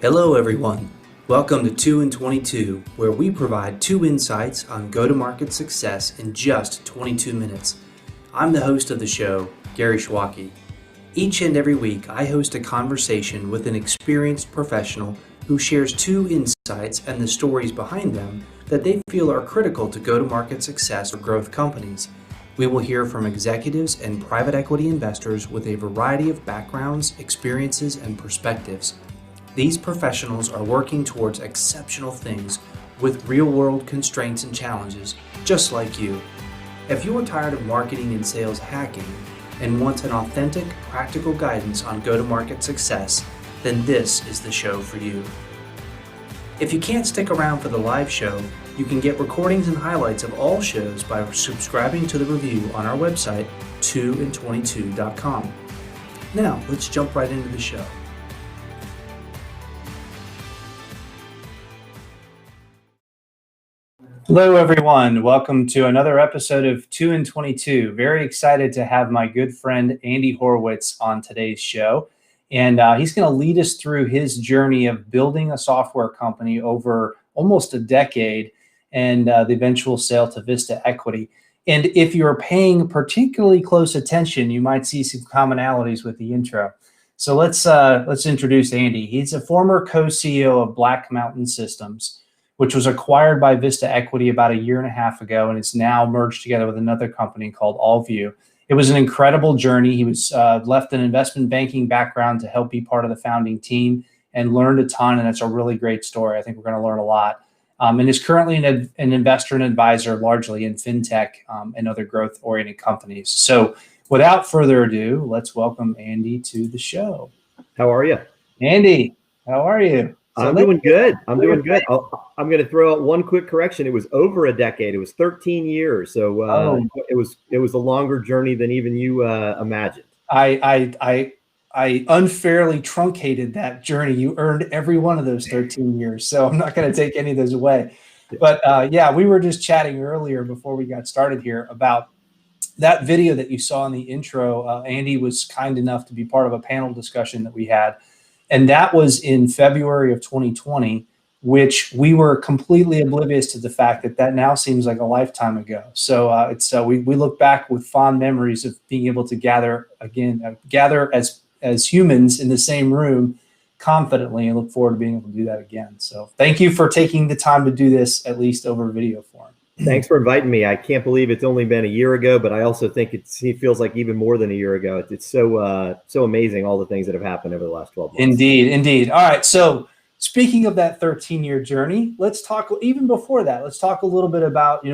Hello everyone, welcome to 2 in 22, where we provide 2 insights on go-to-market success in just 22 minutes. I'm the host of the show, Gary Schwacke. Each and every week I host a conversation with an experienced professional who shares 2 insights and the stories behind them that they feel are critical to go-to-market success for growth companies. We will hear from executives and private equity investors with a variety of backgrounds, experiences, and perspectives. These professionals are working towards exceptional things with real-world constraints and challenges, just like you. If you are tired of marketing and sales hacking and want an authentic, practical guidance on go-to-market success, then this is the show for you. If you can't stick around for the live show, you can get recordings and highlights of all shows by subscribing to the review on our website, 2in22.com. Now, let's jump right into the show. Hello, everyone. Welcome to another episode of 2 in 22. Very excited to have my good friend Andy Horwitz on today's show. And he's going to lead us through his journey of building a software company over almost a decade and the eventual sale to Vista Equity. And if you're paying particularly close attention, you might see some commonalities with the intro. So let's introduce Andy. He's a former co-CEO of Black Mountain Systems, which was acquired by Vista Equity about a year and a half ago, and it's now merged together with another company called Allvue. It was an incredible journey. He was left an investment banking background to help be part of the founding team and learned a ton, and it's a really great story. I think we're going to learn a lot. And is currently an investor and advisor largely in fintech and other growth-oriented companies. So without further ado, let's welcome Andy to the show. How are you? Andy, how are you? I'm doing good. I'm doing good. I'm going to throw out one quick correction. It was over a decade. It was 13 years. So it was a longer journey than even you imagined. I unfairly truncated that journey. You earned every one of those 13 years. So I'm not going to take any of those away. But yeah, we were just chatting earlier before we got started here about that video that you saw in the intro. Andy was kind enough to be part of a panel discussion that we had. And that was in February of 2020, which we were completely oblivious to the fact that now seems like a lifetime ago. So we look back with fond memories of being able to gather as humans in the same room confidently, and look forward to being able to do that again. So thank you for taking the time to do this, at least over video form. Thanks for inviting me. I can't believe it's only been a year ago, but I also think it feels like even more than a year ago. It's so amazing, all the things that have happened over the last 12 months. Indeed. All right. So speaking of that 13-year journey, let's talk even before that. Let's talk a little bit about,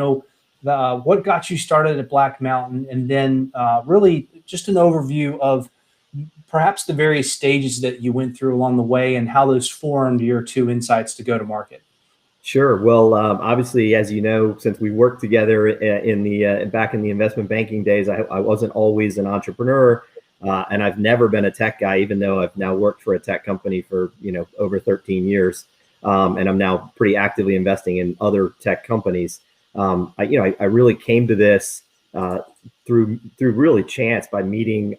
what got you started at Black Mountain, and then really just an overview of perhaps the various stages that you went through along the way and how those formed your 2 insights to go to market. Sure. Well, obviously, as you know, since we worked together back in the investment banking days, I wasn't always an entrepreneur, and I've never been a tech guy, even though I've now worked for a tech company for over 13 years, and I'm now pretty actively investing in other tech companies. I really came to this through really chance by meeting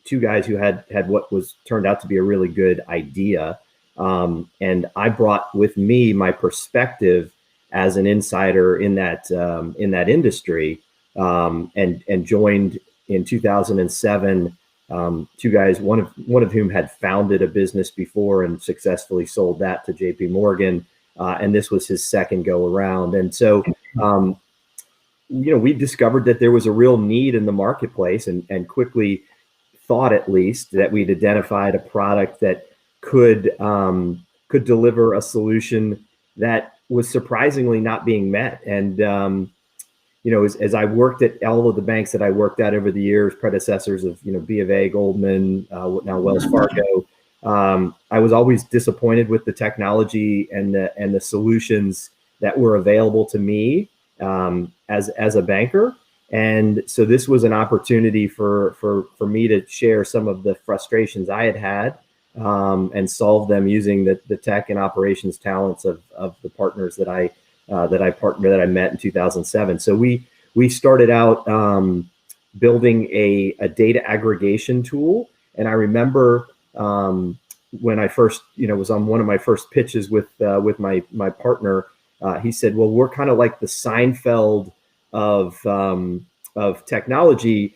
2 guys who had what turned out to be a really good idea. And I brought with me my perspective as an insider in that industry, and joined in 2007. 2 guys, one of whom had founded a business before and successfully sold that to JP Morgan, and this was his second go around. And so, we discovered that there was a real need in the marketplace, and quickly thought, at least, that we'd identified a product that could deliver a solution that was surprisingly not being met. And as I worked at all of the banks that I worked at over the years, predecessors of B of A, Goldman, now Wells Fargo, I was always disappointed with the technology and the solutions that were available to me as a banker. And so this was an opportunity for me to share some of the frustrations I had and solve them using the tech and operations talents of the partners that I met in 2007. So we started out building a data aggregation tool, and I remember when I first, was on one of my first pitches with my partner, he said, "Well, we're kind of like the Seinfeld of technology."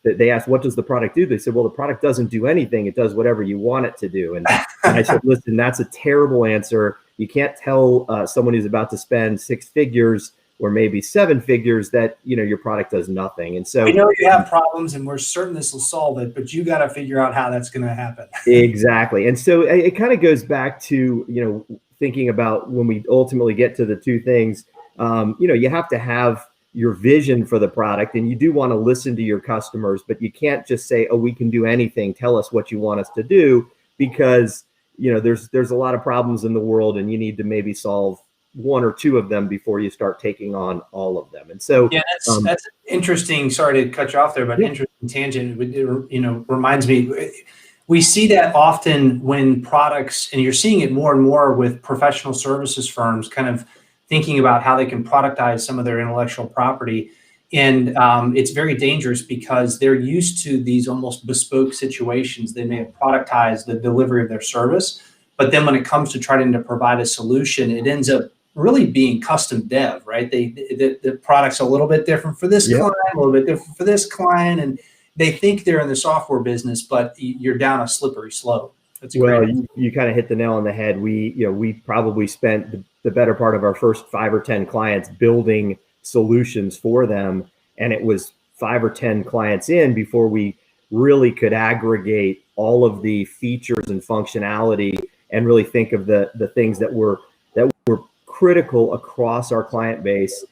They asked, "What does the product do?" They said, "Well, the product doesn't do anything. It does whatever you want it to do." And I said, "Listen, that's a terrible answer. You can't tell someone who's about to spend six figures or maybe seven figures that your product does nothing." And so we know you have problems, and we're certain this will solve it, but you got to figure out how that's going to happen. Exactly. And so it kind of goes back to thinking about when we ultimately get to the two things. You have to have your vision for the product, and you do want to listen to your customers, but you can't just say, "Oh, we can do anything. Tell us what you want us to do," because there's a lot of problems in the world, and you need to maybe solve one or two of them before you start taking on all of them. And so yeah, that's interesting. Sorry to cut you off there, but interesting tangent. It reminds me, we see that often when products, and you're seeing it more and more with professional services firms kind of thinking about how they can productize some of their intellectual property. And it's very dangerous because they're used to these almost bespoke situations. They may have productized the delivery of their service, but then when it comes to trying to provide a solution, it ends up really being custom dev, right? The product's a little bit different for this client, a little bit different for this client, and they think they're in the software business, but you're down a slippery slope. You kind of hit the nail on the head. We probably spent the better part of our first 5 or 10 clients building solutions for them, and it was 5 or 10 clients in before we really could aggregate all of the features and functionality and really think of the things that were critical across our client base.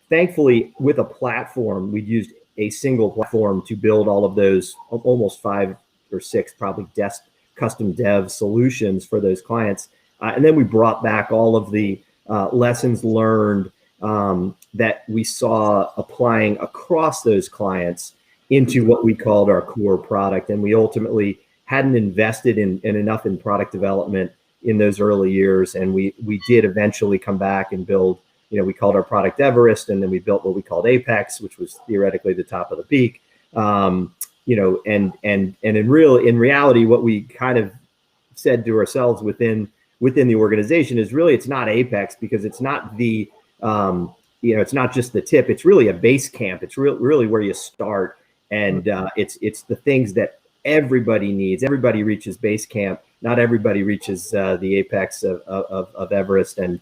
Thankfully, with a platform, we'd used a single platform to build all of those almost 5 or 6 probably custom dev solutions for those clients. And then we brought back all of the lessons learned that we saw applying across those clients into what we called our core product. And we ultimately hadn't invested in enough in product development in those early years. And we did eventually come back and build, we called our product Everest, and then we built what we called Apex, which was theoretically the top of the peak. And in reality, what we kind of said to ourselves within the organization is really, it's not Apex, because it's not it's not just the tip. It's really a base camp. It's really where you start. And it's the things that everybody needs. Everybody reaches base camp. Not everybody reaches the apex of Everest. And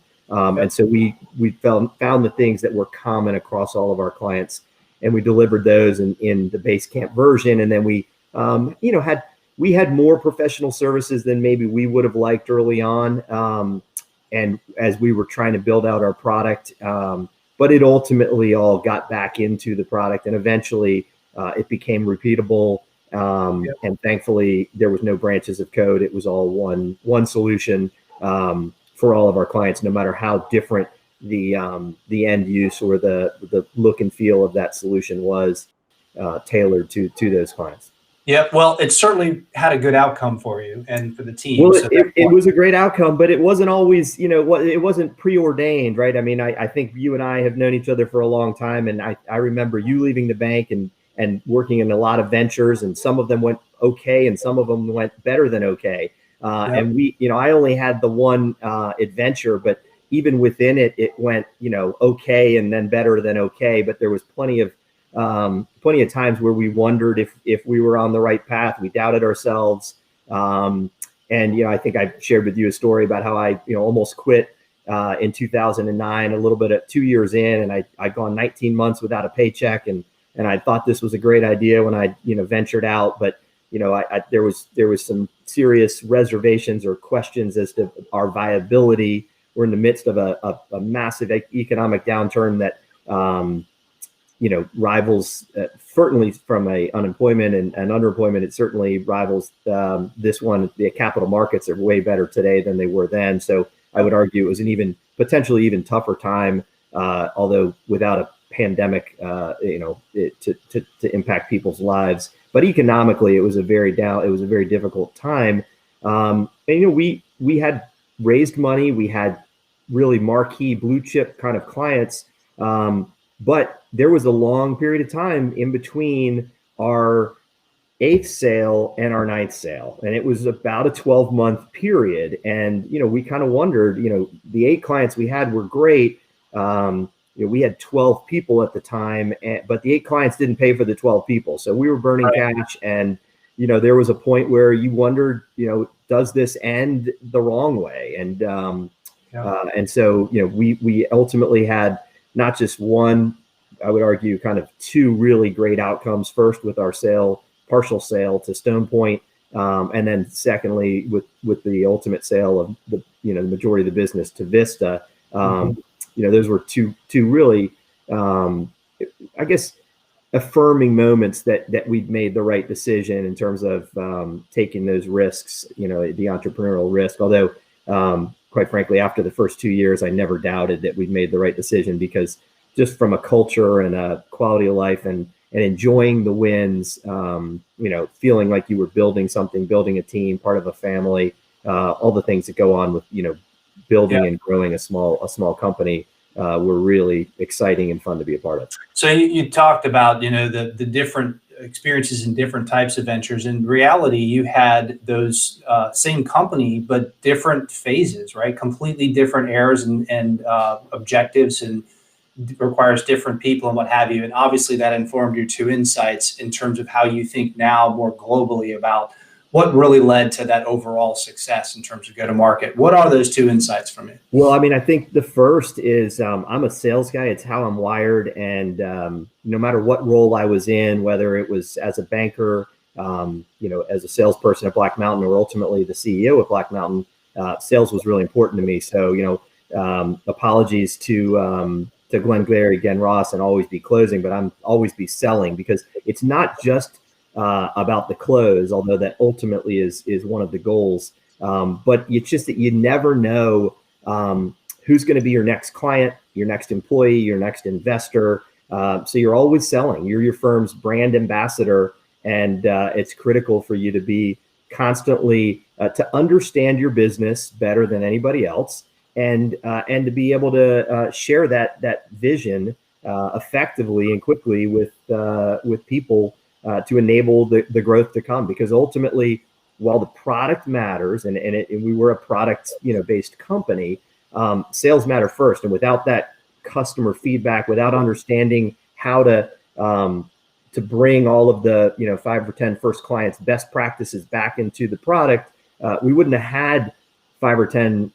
so we found the things that were common across all of our clients, and we delivered those in the base camp version. And then we had more professional services than maybe we would have liked early on. And as we were trying to build out our product, but it ultimately all got back into the product, and eventually it became repeatable. And thankfully there was no branches of code. It was all one solution for all of our clients, no matter how different the end use or the look and feel of that solution was, tailored to those clients. Yeah, well, it certainly had a good outcome for you and for the team. Well, it was a great outcome, but it wasn't always, it wasn't preordained, right? I mean, I think you and I have known each other for a long time, and I remember you leaving the bank and working in a lot of ventures, and some of them went okay, and some of them went better than okay. And I only had the one adventure, but even within it, it went, okay, and then better than okay. But there was plenty of times where we wondered if we were on the right path. We doubted ourselves. And, I think I shared with you a story about how I, almost quit in 2009, a little bit at 2 years in, and I'd gone 19 months without a paycheck. And I thought this was a great idea when I, ventured out. But, there was some serious reservations or questions as to our viability. We're in the midst of a massive economic downturn that, rivals, certainly from a unemployment and underemployment, it certainly rivals this one. The capital markets are way better today than they were then. So I would argue it was an potentially even tougher time, although without a pandemic, to impact people's lives. But economically, it was a very difficult time. And we had raised money, we had really marquee blue chip kind of clients, but there was a long period of time in between our eighth sale and our ninth sale. And it was about a 12-month period. And, we kind of wondered, the 8 clients we had were great. We had 12 people at the time, but the 8 clients didn't pay for the 12 people. So we were burning cash. And, there was a point where you wondered, does this end the wrong way? And so, we ultimately had not just one, I would argue kind of 2 really great outcomes. First with our partial sale to Stone Point. And then secondly, with the ultimate sale of the majority of the business to Vista. Those were two really, I guess, affirming moments that we'd made the right decision in terms of taking those risks, the entrepreneurial risk. Although, quite frankly, after the first 2 years, I never doubted that we'd made the right decision, because just from a culture and a quality of life and enjoying the wins, feeling like you were building something, building a team, part of a family, all the things that go on with, building and growing a small company were really exciting and fun to be a part of. So you talked about, the different experiences in different types of ventures. In reality, you had those same company, but different phases, right? Completely different eras and objectives, and requires different people and what have you. And obviously that informed your 2 insights in terms of how you think now more globally about what really led to that overall success in terms of go-to-market. What are those 2 insights from you? Well, I think the first is I'm a sales guy. It's how I'm wired. And no matter what role I was in, whether it was as a banker, as a salesperson at Black Mountain, or ultimately the CEO at Black Mountain, sales was really important to me. So, apologies to Glenn Glary, Gen Ross, and Always Be Closing, but I'm always be selling, because it's not just about the close, although that ultimately is one of the goals. But it's just that you never know who's going to be your next client, your next employee, your next investor. So you're always selling. You're your firm's brand ambassador, and it's critical for you to be constantly to understand your business better than anybody else, and to be able to share that vision effectively and quickly with people to enable the growth to come. Because ultimately, while the product matters, and we were a product based company, sales matter first. And without that customer feedback, without understanding how to bring all of the 5 or 10 first clients' best practices back into the product, we wouldn't have had 5 or 10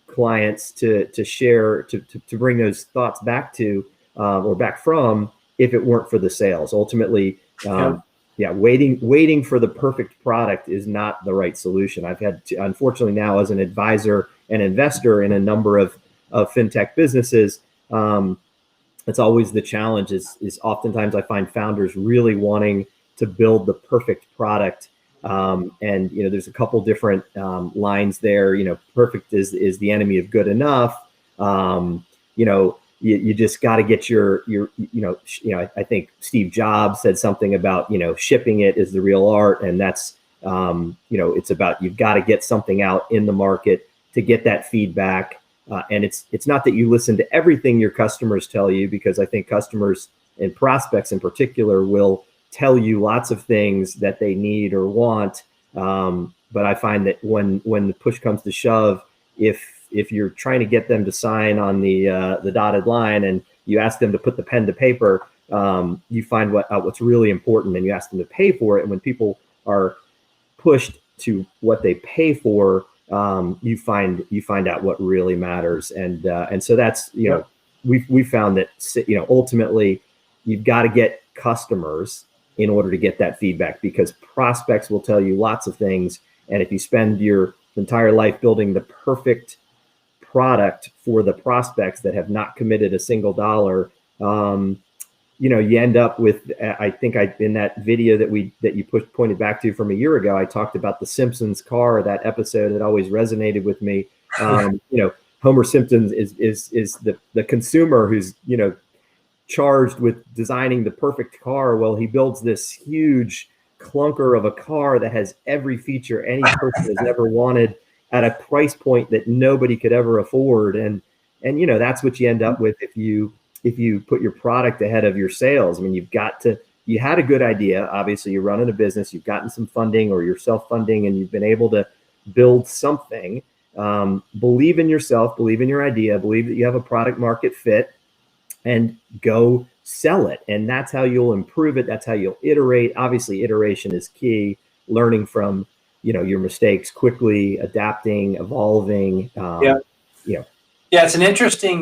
clients to share, to bring those thoughts back to or back from, if it weren't for the sales. Ultimately, waiting for the perfect product is not the right solution. I've had to, unfortunately, now as an advisor and investor in a number of fintech businesses, it's always the challenge is oftentimes I find founders really wanting to build the perfect product. And there's a couple different lines there. Perfect is the enemy of good enough. You just got to get your I think Steve Jobs said something about shipping it is the real art, and that's it's about, you've got to get something out in the market to get that feedback. And it's not that you listen to everything your customers tell you, because I think customers and prospects in particular will tell you lots of things that they need or want. But I find that when the push comes to shove, if you're trying to get them to sign on the dotted line and you ask them to put the pen to paper, you find what's really important, and you ask them to pay for it. And when people are pushed to what they pay for, you find out what really matters. And so that's, we found that, ultimately you've got to get customers in order to get that feedback, because prospects will tell you lots of things. And if you spend your entire life building the perfect product for the prospects that have not committed a single dollar, you end up with, I think in that video that you pointed back to from a year ago, I talked about the Simpsons car, that episode that always resonated with me. Homer Simpson is the consumer who's, charged with designing the perfect car. Well, he builds this huge clunker of a car that has every feature any person has ever wanted at a price point that nobody could ever afford. And that's what you end up with if you put your product ahead of your sales. I mean, you've got to you had a good idea. Obviously, you're running a business, you've gotten some funding or you're self-funding, and you've been able to build something. Believe in yourself, believe in your idea, believe that you have a product market fit, and go sell it. And that's how you'll improve it. That's how you'll iterate. Obviously, iteration is key. Learning from, your mistakes quickly, adapting, evolving. Yeah, it's an interesting,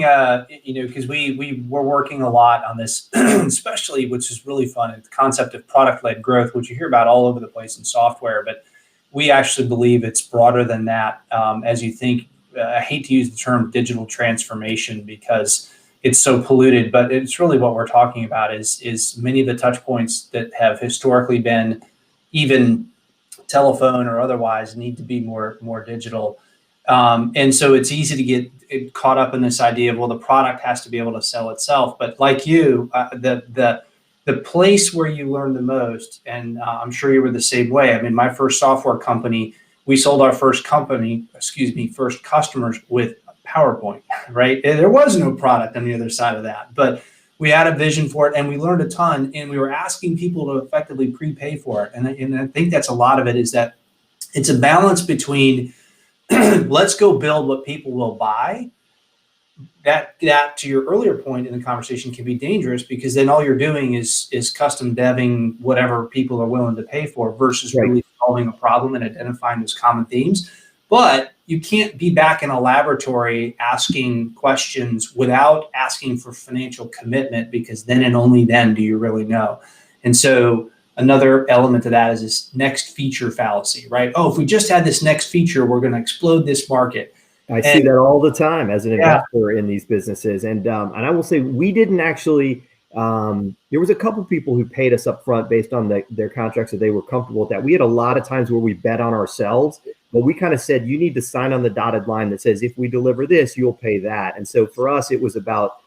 because we were working a lot on this, especially, which is really fun, the concept of product-led growth, which you hear about all over the place in software, but we actually believe it's broader than that. As you think, I hate to use the term digital transformation because it's so polluted, but it's really what we're talking about is many of the touch points that have historically been even telephone or otherwise need to be more digital. And so it's easy to get caught up in this idea of, well, the product has to be able to sell itself. But like you, the place where you learn the most, and I'm sure you were the same way. I mean, my first software company, we sold our first customers with PowerPoint, right? There was no product on the other side of that, but we had a vision for it and we learned a ton, and we were asking people to effectively prepay for it. And I think that's a lot of it, is that it's a balance between let's go build what people will buy. That to your earlier point in the conversation can be dangerous, because then all you're doing is custom deving whatever people are willing to pay for versus really solving a problem and identifying those common themes. But you can't be back in a laboratory asking questions without asking for financial commitment, because then and only then do you really know. And so another element to that is this next feature fallacy, right? Oh, if we just had this next feature, we're going to explode this market. I see that all the time as an investor in these businesses. And I will say, we didn't actually, there was a couple people who paid us up front based on their contracts that they were comfortable with that. We had a lot of times where we bet on ourselves, but we kind of said, you need to sign on the dotted line that says, if we deliver this, you'll pay that. And so for us, it was about,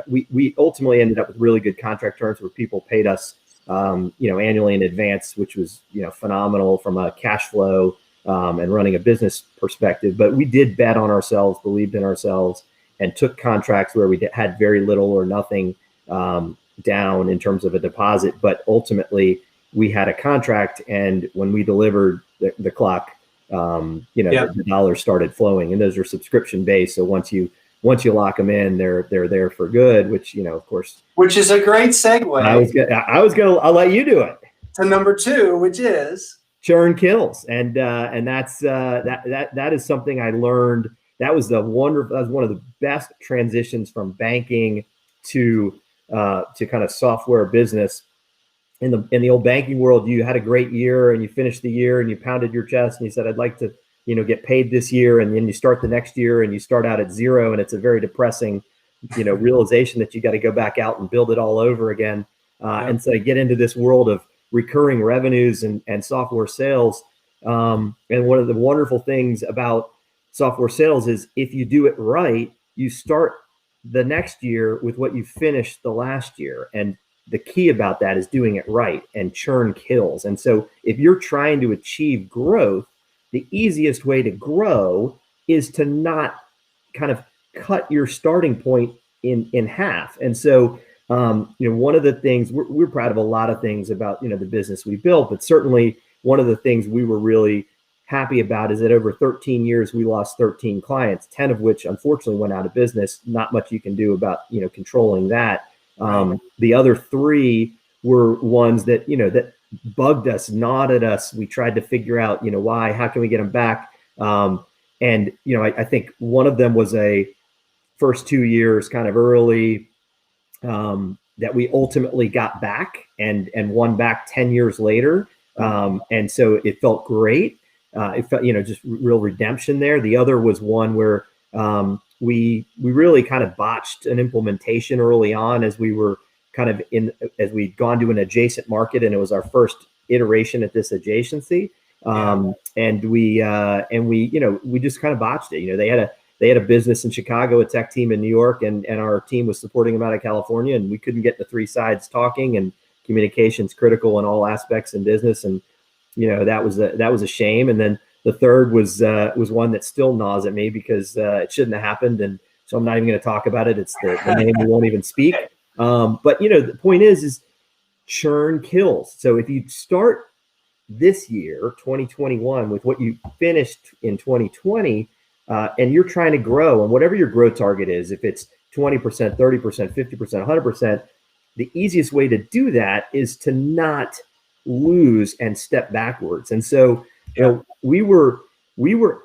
we ultimately ended up with really good contract terms where people paid us, annually in advance, which was, phenomenal from a cash flow and running a business perspective. But we did bet on ourselves, believed in ourselves, and took contracts where we had very little or nothing down in terms of a deposit. But ultimately, we had a contract, and when we delivered the clock, the dollars started flowing, and those are subscription based. So once you lock them in, they're there for good. Which of course, which is a great segue. I'll let you do it. To number 2, which is Churn Kills, and that's that is something I learned. That was one of the best transitions from banking to kind of software business. In the old banking world, you had a great year and you finished the year and you pounded your chest and you said, I'd like to get paid this year. And then you start the next year and you start out at zero, and it's a very depressing realization that you got to go back out and build it all over again. And so I get into this world of recurring revenues and software sales. And one of the wonderful things about software sales is, if you do it right, you start the next year with what you finished the last year. And the key about that is doing it right, and churn kills. And so if you're trying to achieve growth, the easiest way to grow is to not kind of cut your starting point in half. And so, one of the things we're proud of, a lot of things about, the business we built, but certainly one of the things we were really happy about is that over 13 years, we lost 13 clients, 10 of which unfortunately went out of business. Not much you can do about, controlling that. The other 3 were ones that, that bugged us, gnawed at us. We tried to figure out, why, how can we get them back? I think one of them was a first 2 years kind of early, that we ultimately got back and won back 10 years later. And so it felt great. It felt, just real redemption there. The other was one where, we really kind of botched an implementation early on as we were kind of as we'd gone to an adjacent market, and it was our first iteration at this adjacency. And we just kind of botched it. They had a business in Chicago, a tech team in New York, and our team was supporting them out of California, and we couldn't get the 3 sides talking, and communication's critical in all aspects in business. And, that was a shame. And then the third was one that still gnaws at me, because it shouldn't have happened. And so I'm not even going to talk about it. It's the name we won't even speak. But, the point is Churn kills. So if you start this year, 2021, with what you finished in 2020, and you're trying to grow, and whatever your growth target is, if it's 20%, 30%, 50%, 100%, the easiest way to do that is to not lose and step backwards. And so, we were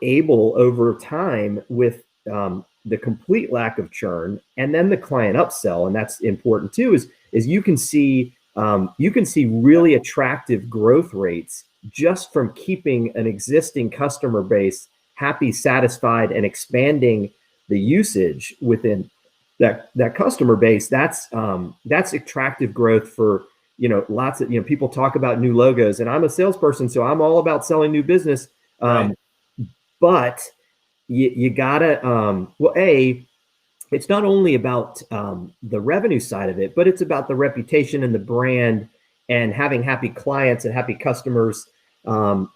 able over time with the complete lack of churn, and then the client upsell, and that's important too. Is you can see really attractive growth rates just from keeping an existing customer base happy, satisfied, and expanding the usage within that customer base. That's attractive growth for, lots of, people talk about new logos, and I'm a salesperson, so I'm all about selling new business. Right. But you gotta, it's not only about the revenue side of it, but it's about the reputation and the brand and having happy clients and happy customers. And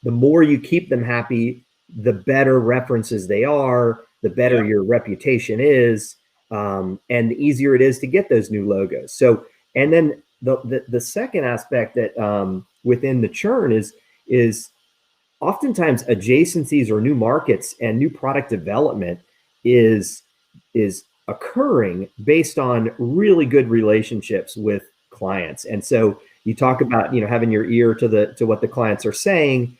the more you keep them happy, the better references they are, the better your reputation is, and the easier it is to get those new logos. So, and then the second aspect that within the churn is oftentimes adjacencies or new markets and new product development is occurring based on really good relationships with clients. And so you talk about, having your ear to what the clients are saying.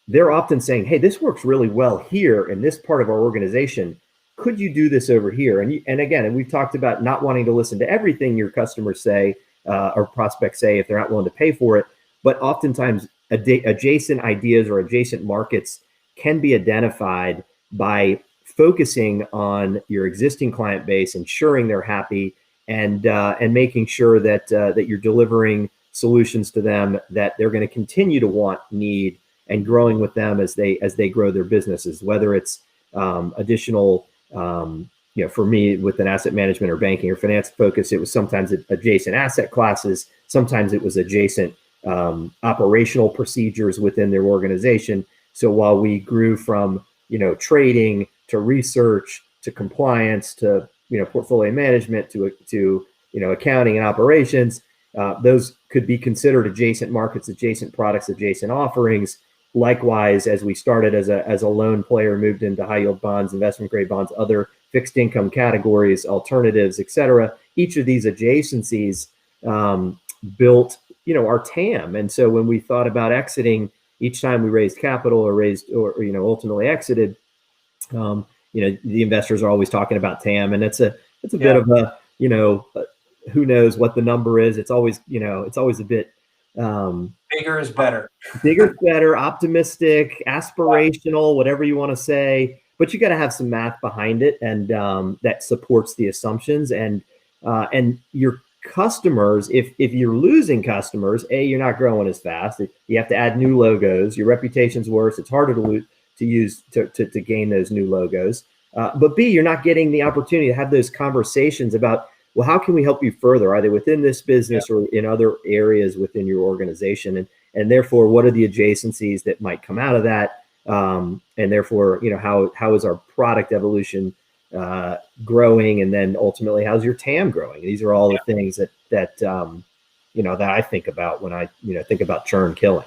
They're often saying, hey, this works really well here in this part of our organization. Could you do this over here? And we've talked about not wanting to listen to everything your customers say or prospects say if they're not willing to pay for it. But oftentimes adjacent ideas or adjacent markets can be identified by focusing on your existing client base, ensuring they're happy, and making sure that you're delivering solutions to them that they're going to continue to want, need, and growing with them as they grow their businesses. Whether it's additional, for me with an asset management or banking or finance focus, it was sometimes adjacent asset classes, sometimes it was adjacent operational procedures within their organization. So while we grew from trading to research to compliance to portfolio management to accounting and operations, those could be considered adjacent markets, adjacent products, adjacent offerings. Likewise, as we started as a loan player, moved into high yield bonds, investment grade bonds, other fixed income categories, alternatives, et cetera. Each of these adjacencies built our TAM. And so when we thought about exiting, each time we raised capital or ultimately exited, the investors are always talking about TAM, and it's a bit of a, who knows what the number is. It's always a bit bigger is better. Bigger is better, optimistic, aspirational, whatever you want to say. But you got to have some math behind it, and that supports the assumptions. And your customers, if you're losing customers, you're not growing as fast. You have to add new logos. Your reputation's worse. It's harder to gain those new logos. But B, you're not getting the opportunity to have those conversations about, well, how can we help you further, either within this business or in other areas within your organization? And therefore, what are the adjacencies that might come out of that? And therefore, how is our product evolution growing? And then ultimately, how's your TAM growing? These are all the things that I think about when I think about churn killing.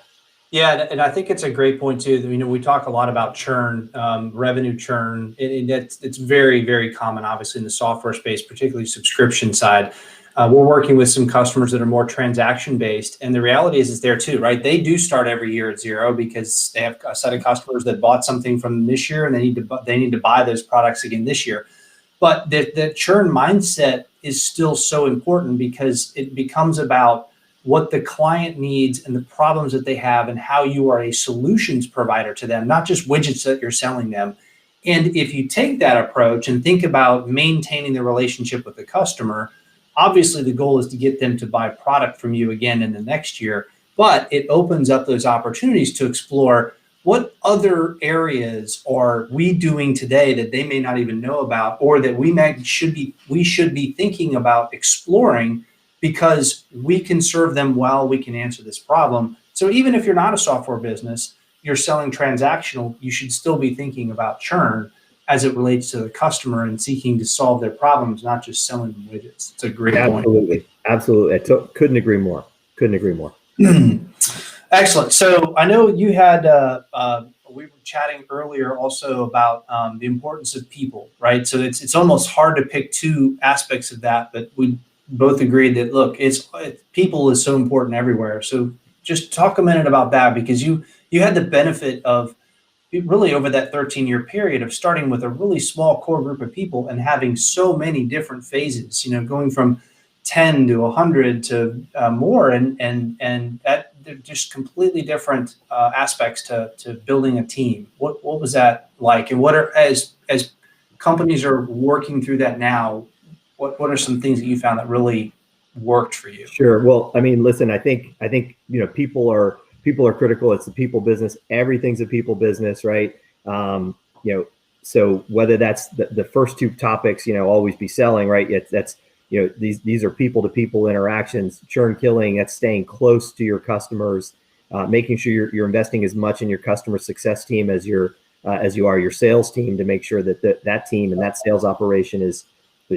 Yeah, and I think it's a great point too. We talk a lot about churn, revenue churn, and it's very, very common, obviously, in the software space, particularly subscription side. We're working with some customers that are more transaction based, and the reality is there too, right? They do start every year at zero because they have a set of customers that bought something from this year, and they need to buy those products again this year. But the churn mindset is still so important because it becomes about what the client needs and the problems that they have and how you are a solutions provider to them, not just widgets that you're selling them. And if you take that approach and think about maintaining the relationship with the customer, obviously the goal is to get them to buy product from you again in the next year, but it opens up those opportunities to explore what other areas are we doing today that they may not even know about, or that we should be thinking about exploring, because we can serve them well, we can answer this problem. So even if you're not a software business, you're selling transactional, you should still be thinking about churn as it relates to the customer and seeking to solve their problems, not just selling them widgets. It's a great point. Absolutely. Couldn't agree more. Excellent. So I know you had, we were chatting earlier also about the importance of people, right? So it's almost hard to pick two aspects of that, but we both agreed that, look, people is so important everywhere. So just talk a minute about that, because you had the benefit of really over that 13-year period of starting with a really small core group of people and having so many different phases, going from 10 to 100 to more, and that they're just completely different aspects to building a team. What was that like, and what are, as companies are working through that now, what are some things that you found that really worked for you? Sure. Well, I mean, listen, I think people are critical. It's a people business. Everything's a people business, right? So whether that's the first two topics, always be selling, right? That's these are people to people interactions. Churn killing, that's staying close to your customers, making sure you're investing as much in your customer success team as you are your sales team, to make sure that team and that sales operation is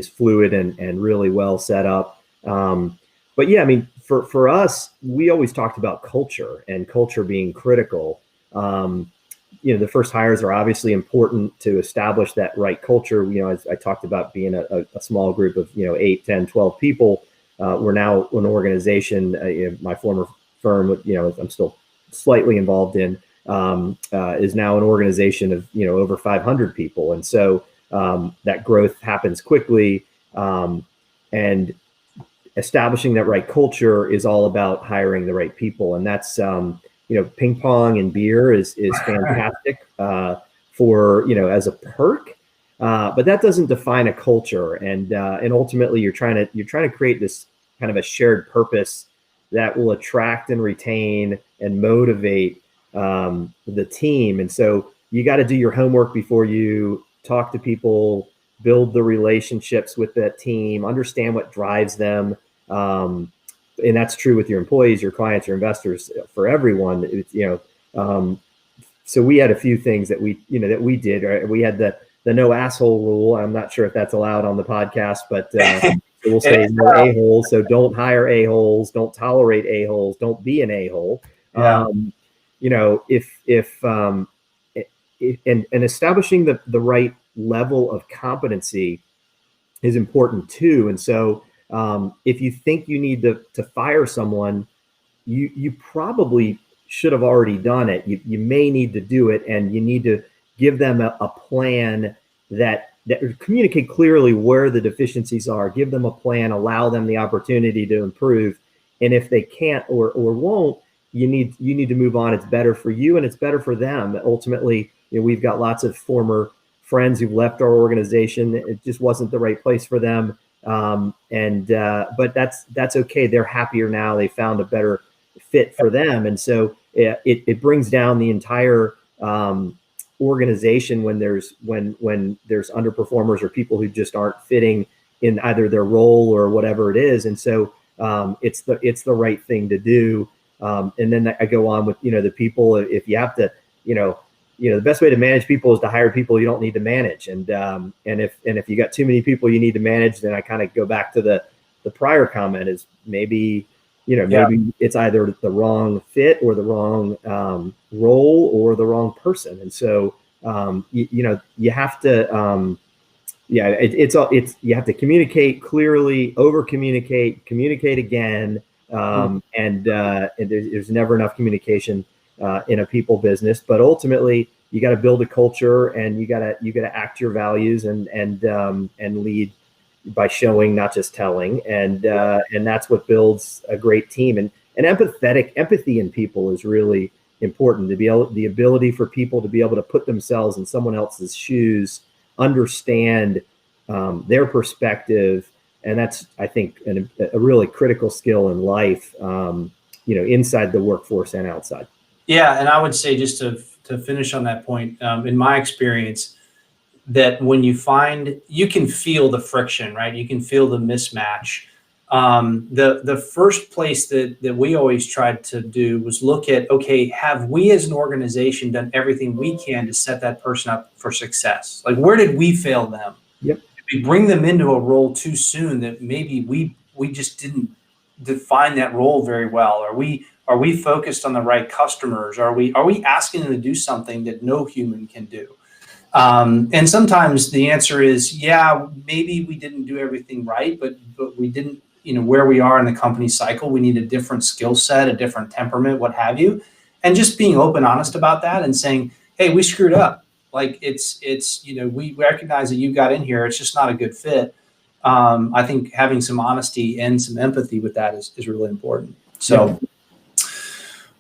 fluid and really well set up. But yeah, I mean, for us, we always talked about culture and culture being critical. The first hires are obviously important to establish that right culture. As I talked about being a small group of 8, 10, 12 people. We're now an organization. My former firm, I'm still slightly involved in, is now an organization of over 500 people, and so that growth happens quickly. And establishing that right culture is all about hiring the right people, and that's ping pong and beer is fantastic for as a perk, but that doesn't define a culture. And ultimately, you're trying to create this kind of a shared purpose that will attract and retain and motivate the team. And so you got to do your homework before you talk to people, build the relationships with that team, understand what drives them. And that's true with your employees, your clients, your investors, for everyone. So we had a few things that we did. Right? We had the no asshole rule. I'm not sure if that's allowed on the podcast, but we'll say no a-holes. So don't hire a-holes. Don't tolerate a-holes. Don't be an a-hole. Yeah. And establishing the right level of competency is important too. And so if you think you need to fire someone, you probably should have already done it. You may need to do it, and you need to give them a plan that communicate clearly where the deficiencies are. Give them a plan, allow them the opportunity to improve. And if they can't or won't, you need to move on. It's better for you and it's better for them. Ultimately, we've got lots of former friends who've left our organization. It just wasn't the right place for them. But that's okay. They're happier now. They found a better fit for them. And so it brings down the entire organization when there's underperformers or people who just aren't fitting in either their role or whatever it is. And so it's the right thing to do. And then I go on with, the people, if you have to, the best way to manage people is to hire people you don't need to manage. And if you got too many people you need to manage, then I kind of go back to the prior comment is maybe it's either the wrong fit or the wrong role or the wrong person. And so, you have to, you have to communicate clearly, over communicate again. And there's never enough communication in a people business, but ultimately you got to build a culture, and you got to act your values and lead by showing, not just telling. And that's what builds a great team. And empathy in people is really important. The ability for people to be able to put themselves in someone else's shoes, understand their perspective. And that's, I think, a really critical skill in life, inside the workforce and outside. Yeah. And I would say, just to finish on that point, in my experience, that when you can feel the friction, right? You can feel the mismatch. The first place that we always tried to do was look at, okay, have we as an organization done everything we can to set that person up for success? Like, where did we fail them? Yep. Did we bring them into a role too soon that maybe we just didn't define that role very well? Are we focused on the right customers? Are we asking them to do something that no human can do? And sometimes the answer is, yeah, maybe we didn't do everything right, but we didn't, where we are in the company cycle, we need a different skill set, a different temperament, what have you. And just being open, honest about that and saying, hey, we screwed up. Like it's, we recognize that you got in here. It's just not a good fit. I think having some honesty and some empathy with that is really important. So,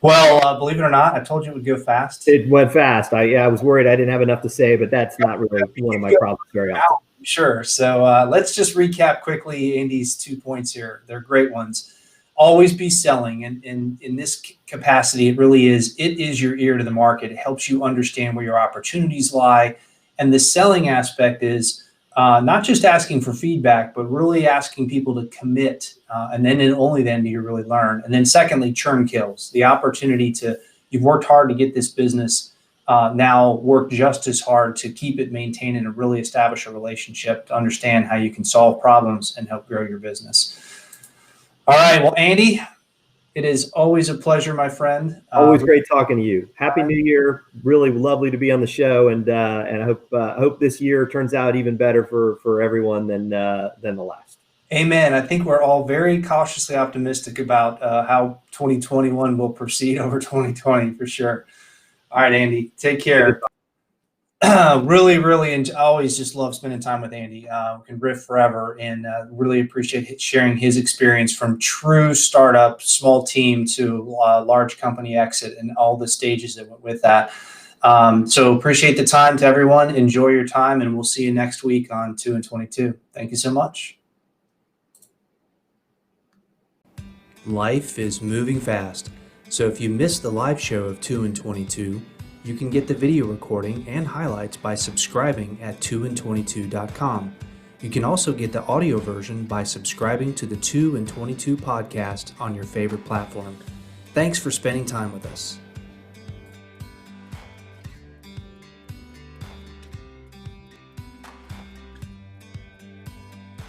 well, believe it or not, I told you it would go fast. It went fast. I was worried I didn't have enough to say, but that's not really one of my problems very often. Sure. So let's just recap quickly Andy's 2 points here. They're great ones. Always be selling. And in this capacity, it is your ear to the market. It helps you understand where your opportunities lie. And the selling aspect is not just asking for feedback, but really asking people to commit. And then and only then do you really learn. And then secondly, churn kills. The opportunity you've worked hard to get this business, now work just as hard to keep it maintained and really establish a relationship to understand how you can solve problems and help grow your business. All right. Well, Andy, it is always a pleasure, my friend. Always great talking to you. Happy New Year. Really lovely to be on the show. And I hope this year turns out even better for everyone than the last. Amen. I think we're all very cautiously optimistic about how 2021 will proceed over 2020 for sure. All right, Andy, take care. Really, always just love spending time with Andy. Can riff forever, and really appreciate sharing his experience from true startup, small team to large company exit and all the stages that went with that. So appreciate the time to everyone. Enjoy your time, and we'll see you next week on 2 and 22. Thank you so much. Life is moving fast, so if you missed the live show of 2 and 22, you can get the video recording and highlights by subscribing at 2and22.com. You can also get the audio version by subscribing to the 2 and 22 podcast on your favorite platform. Thanks for spending time with us.